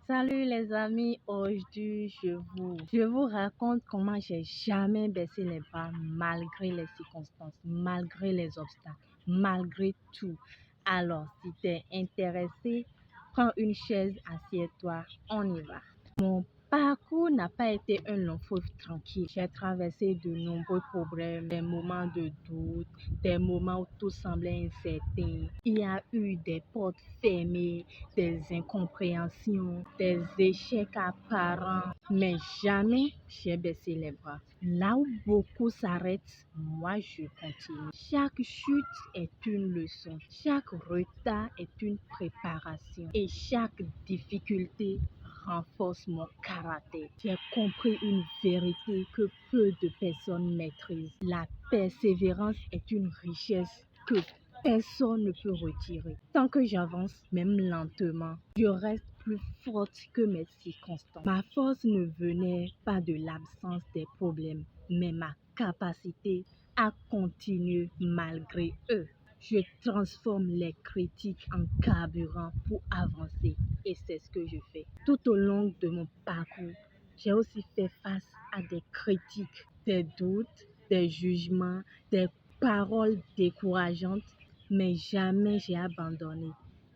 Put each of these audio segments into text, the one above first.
Salut les amis, aujourd'hui je vous raconte comment j'ai jamais baissé les bras malgré les circonstances, malgré les obstacles, malgré tout. Alors, si tu es intéressé, prends une chaise, assieds-toi, on y va. Mon parcours n'a pas été un long fleuve tranquille. J'ai traversé de nombreux problèmes, des moments de doute, des moments où tout semblait incertain. Il y a eu des portes fermées, des incompréhensions, des échecs apparents, mais jamais j'ai baissé les bras. Là où beaucoup s'arrêtent, moi je continue. Chaque chute est une leçon, chaque retard est une préparation et chaque difficulté renforce mon caractère. J'ai compris une vérité que peu de personnes maîtrisent. La persévérance est une richesse que personne ne peut retirer. Tant que j'avance, même lentement, je reste plus forte que mes circonstances. Ma force ne venait pas de l'absence des problèmes, mais ma capacité à continuer malgré eux. Je transforme les critiques en carburant pour avancer et c'est ce que je fais. Tout au long de mon parcours, j'ai aussi fait face à des critiques, des doutes, des jugements, des paroles décourageantes, mais jamais j'ai abandonné.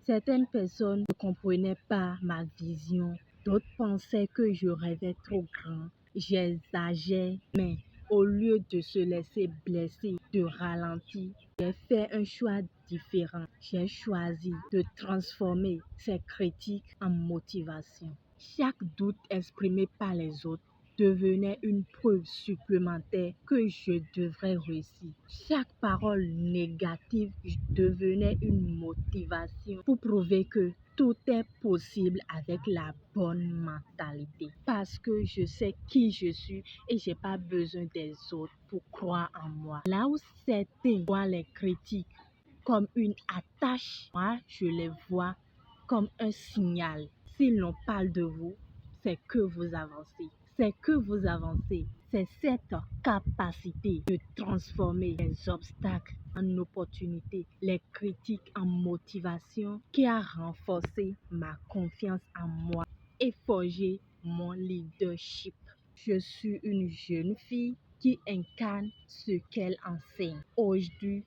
Certaines personnes ne comprenaient pas ma vision, d'autres pensaient que je rêvais trop grand, j'exagère, mais au lieu de se laisser blesser, de ralentir, j'ai fait un choix différent. J'ai choisi de transformer ces critiques en motivation. Chaque doute exprimé par les autres devenait une preuve supplémentaire que je devrais réussir. Chaque parole négative devenait une motivation pour prouver que tout est possible avec la bonne mentalité. Parce que je sais qui je suis et j'ai pas besoin des autres pour croire en moi. Là où certains voient les critiques comme une attache, moi je les vois comme un signal. Si l'on parle de vous, c'est que vous avancez. C'est que vous avancez. C'est cette capacité de transformer les obstacles en opportunités, les critiques en motivation qui a renforcé ma confiance en moi et forgé mon leadership. Je suis une jeune fille qui incarne ce qu'elle enseigne. Aujourd'hui,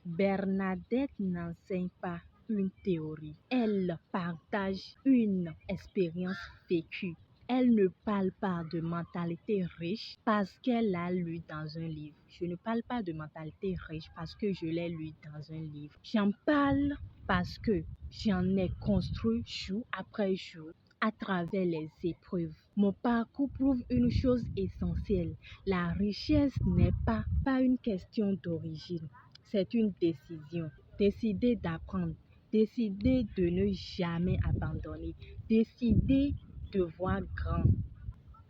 Bernadette n'enseigne pas une théorie. Elle partage une expérience vécue. Elle ne parle pas de mentalité riche parce qu'elle l'a lu dans un livre. Je ne parle pas de mentalité riche parce que je l'ai lu dans un livre. J'en parle parce que j'en ai construit jour après jour à travers les épreuves. Mon parcours prouve une chose essentielle. La richesse n'est pas une question d'origine. C'est une décision. Décider d'apprendre, décider de ne jamais abandonner, décider de voir grand,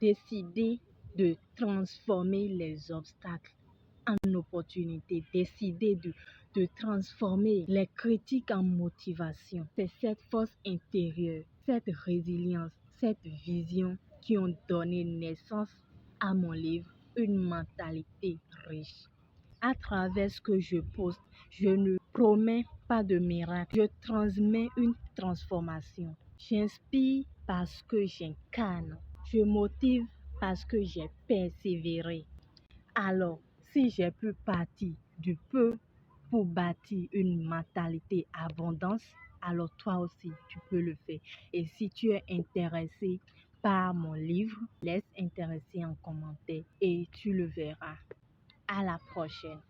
décider de transformer les obstacles en opportunités, décider de transformer les critiques en motivation. C'est cette force intérieure, cette résilience, cette vision qui ont donné naissance à mon livre, Une mentalité riche. À travers ce que je poste, je ne promets pas de miracle, je transmets une transformation. J'inspire parce que j'incarne, je motive parce que j'ai persévéré. Alors, si j'ai pu partir du peu pour bâtir une mentalité abondance, alors toi aussi, tu peux le faire. Et si tu es intéressé par mon livre, laisse intéresser en commentaire et tu le verras. À la prochaine.